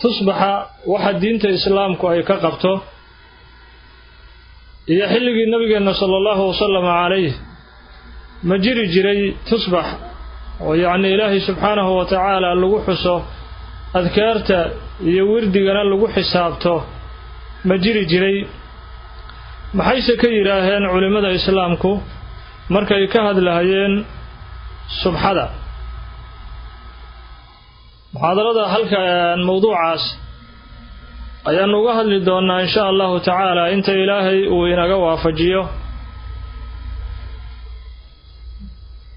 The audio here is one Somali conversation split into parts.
tusbaxa waxa diinta islaamku ay ka qabto iyo xilligii nabigeena sallallahu alayhi ma jiri jiray tusbax oo yaani ilaahi subhanahu wa ta'ala lagu xuso adkaarta iyo wirdigana lagu xisaabto ma jiri jiray maxayse ka yiraahdeen culimada islaamku markay ka hadlayeen subxada muhaadarada halka mawduucaas ayaan uga hadli doonaa insha Allah ta'ala inta ilaahay uu inaga waafajiyo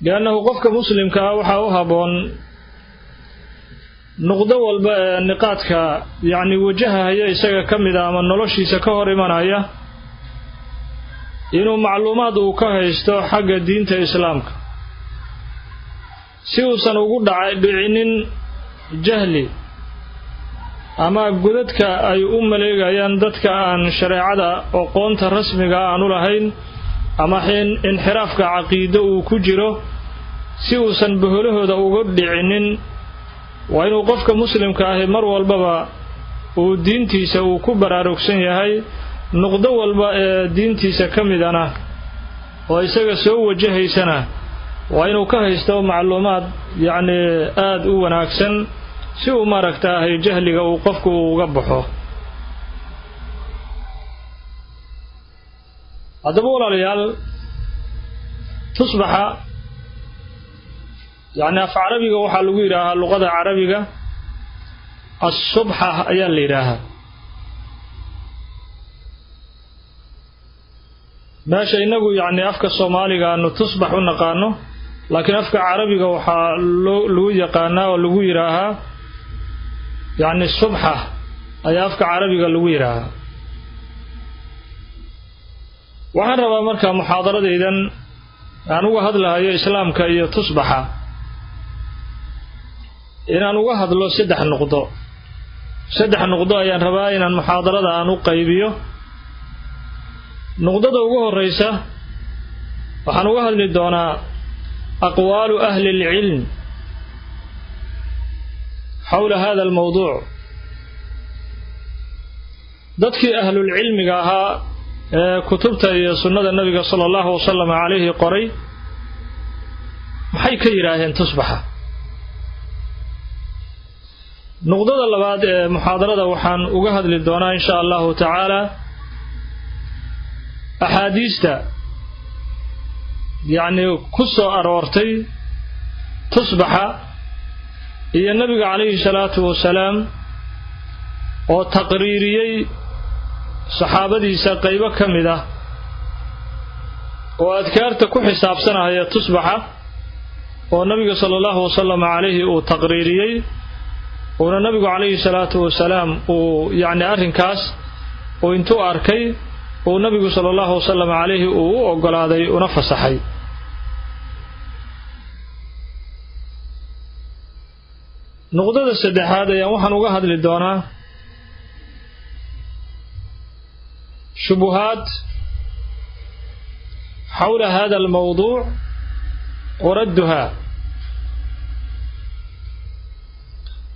لأنه قفك مسلم كأوحى وهبون نقطة والنقاط يعني وجهها هي إسقى كم إذا من نلشي سكهر من هي إنه معلومات وكه يستو حق الدين تإسلامك سيو سنوجد بعين جهلي أما جدتك أي ليجا يندتك عن شريعة وقنت رسمك عن لهين أما حين انحرافك عقيدة وكجرة سيوسا بهله دا وقدعنين وإنه قفك مسلم كاهي مروا البابا ودينتي سو كبر عروكسين يهي نقضوا دينتي سكمدنا وإساق سو وجهي سنة وإنه كاهي استوى معلومات يعني آد وناكسن سيو ماركتاهي جهلي وقفك وقبحه هذا بقول ريال تصبح يعني في عربي وحلو يراها اللغة العربية الصبح أي اللي يراها ما شيء نقول يعني أفكار الصومالي أنه تصبح ونقانه لكن أفكار عربي وحلو يقانا ولو يراها يعني الصبح أي أفكار عربي اللو يراها waxaan rabaa marka muhaadarada aan uga hadlayo islaamka iyo tusbaxa inaan uga hadlo saddex nuqdo ayaan rabaa inaan muhaadarada aan u qaybiyo nuqdada ugu horeysa waxaan uga hadli doonaa aqwaalu ahli al-ilm حول هذا الموضوع dadkii ahlul ilmiga ahaa كتبت سنة النبي صلى الله عليه قري maxay ka yiraahdeen tusbaxa nuqdada labaad ee muhaadarada waxaan uga hadli doonaa insha Allah ta'ala ahadiista yani ku soo aroortay tusbaxa iyo nabiga kaleey salaatu wasalaam oo taqriiriyay saxaabadiisa qaybo kamida oo adkaarta ku xisaabsanaya tusbaxa oo nabiga sallallahu alayhi uu taqriiriyay oo nabiga kaleey salaatu wasalaam uu yaani arrinkaas oo intuu arkay oo nabiga sallallahu alayhi uu ogolaaday una fasaxay nuqdada saddexaad ayaan waxaan uga hadli doonaa شبهات حول هذا الموضوع وردها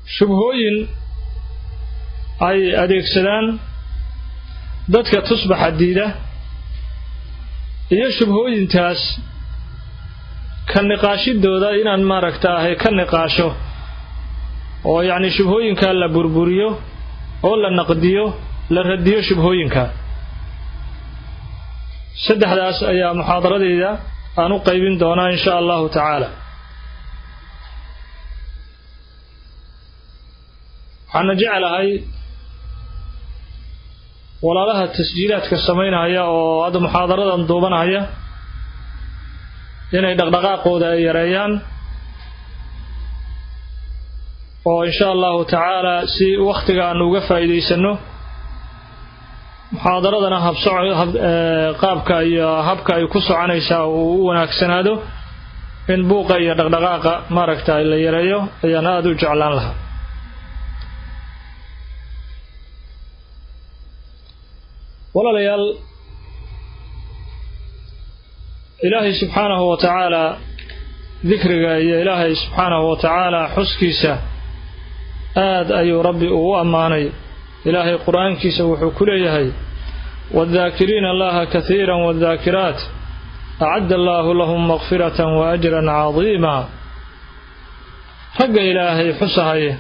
شبهوين أي أديكسلان dadka tusbaxa diida iyo shubhooyin taas kan niqaashidooda inaan maaragtaahay kan niqaasho oo yaani shubhooyinka la burburiyo oo la naqdiyo la radiyo shubhooyinka saddexdaas ayaa muhaadaradeyda aan u qaybin doonaa insha Allah ta'ala waxaan jecelahay walaalaha tasjiilaadka sameynaya oo aad muhaadaradan duubanaya inay dhaqdhaqaaqooda ay yareeyaan oo insha Allah ta'ala si waqtiga aan uga faa'iideysano muhaadaradana qaabka iyo habka ay ku soconaysaa uu wanaagsanaado in buuqa iyo dhaqdhaqaaqa maaragtay la yareeyo ayaan aad u jeclaan lahaa walaalayaal ilaahay subxaanahu wa tacaala dikriga iyo ilaahay subxaanahu wa tacaala xuskiisa aad ayuu rabbi ugu ammaanay ilaahay qur-aankiisa wuxuu ku leeyahay wadhaakiriina allaha kathiiran wadhaakiraat acadda allaahu lahum maqfiratan wa ajran cadiima ragga ilaahay xusahaya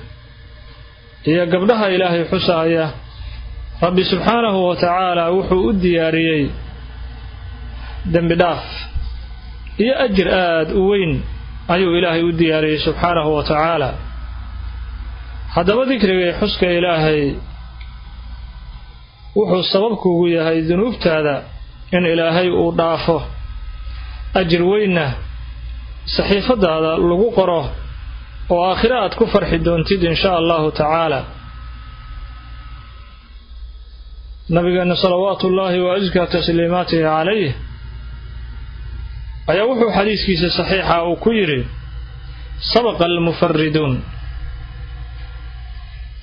iyo gabdhaha ilaahay xusahaya rabbi subxaanahu wa tacaala wuxuu u diyaariyey dembi dhaaf iyo ajir aad u weyn ayuu ilaahay u diyaariyey subxaanahu wa tacaala haddaba dikriga iyo xuska ilaahay wuxuu sabab kuugu yahay dunuubtaada in ilaahay uu dhaafo ajir weynna saxiifadaada lagu qoro oo aakhira aad ku farxi doontid insha allahu tacaala nabigeena salawaatullaahi wa askaa tasliimaatihi calayh ayaa wuxuu xadiiskiisa saxiixa uu ku yidhi sabaqa almufariduun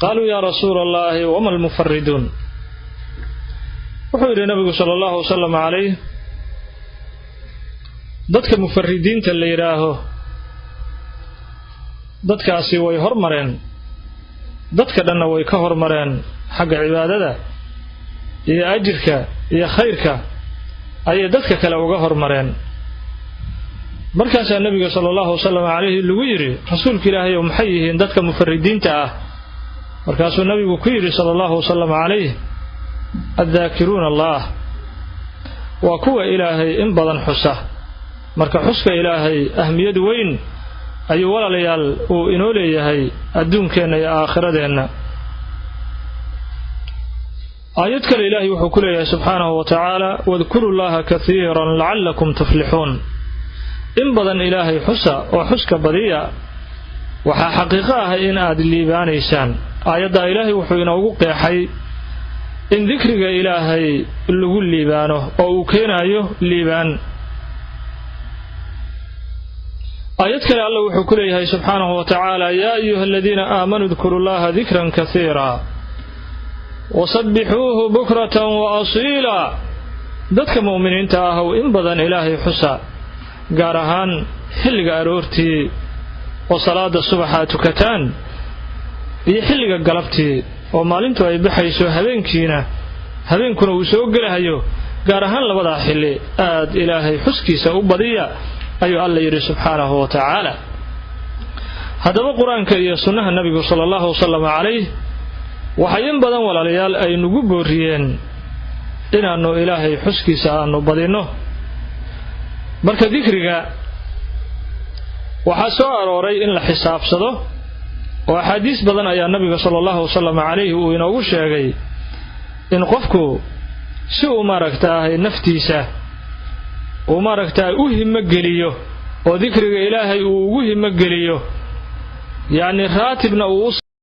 qaaluu yaa rasuula allaahi wama almufariduun wuxuu yidhi nabigu sala allahu wasalam calayh dadka mufaridiinta la yidhaaho dadkaasi way hormareen dadka dhanna way ka hormareen xagga cibaadada iyo ajirka iyo khayrka ayay dadka kale uga hormareen markaasaa nabiga sala allahu wasalam calayhi lagu yidhi rasuulka ilaahayow maxay yihiin dadka mufaridiinta ah markaasuu nabigu ku yidhi sala allahu wasalam calayh addaakiruuna allaah waa kuwa ilaahay in badan xusa marka xuska ilaahay ahmiyad weyn ayuu walaalayaal uu inoo leeyahay adduunkeenna iyo aakhiradeenna aayad kale ilaahay wuxuu ku leeyahay subxaanahu wa tacaala wadkuruu llaha kathiiran lacallakum tuflixuun in badan ilaahay xusa oo xuska badiya waxaa xaqiiqo ah in aad liibaanaysaan aayaddaa ilaahay wuxuu inoogu qeexay in dikriga ilaahay lagu liibaano oo uu keenayo liibaan aayad kale alla wuxuu ku leeyahay subxaanahu wa tacaala yaa ayuha aladiina aamanuu dkuruu llaha dikran kathiira wasabbixuuhu bukratan wa asiila dadka mu'miniinta ahow in badan ilaahay xusa gaar ahaan xilliga aroortii oo salaada subaxa tukataan iyo xilliga galabtii oo maalintu ay baxayso habeenkuna uu soo gelahayo gaar ahaan labadaa xilli aad ilaahay xuskiisa u badiya ayuu alla yidhi subxaanahu wa tacaala haddaba qur-aanka iyo sunnaha nabigu sala allahu wasalam calayh waxay in badan walaalayaal ay nagu booriyeen inaannu ilaahay xuskiisa aanu badinno marka dikriga waxaa soo arooray in la xisaabsado oo axaadiis badan ayaa nabiga sala allahu wasalam calayhi uu inoogu sheegay in qofku si uu maaragtaahay naftiisa uu maaragtaa u himo geliyo oo dikriga ilaahay uu ugu himo geliyo yacni raatibna uu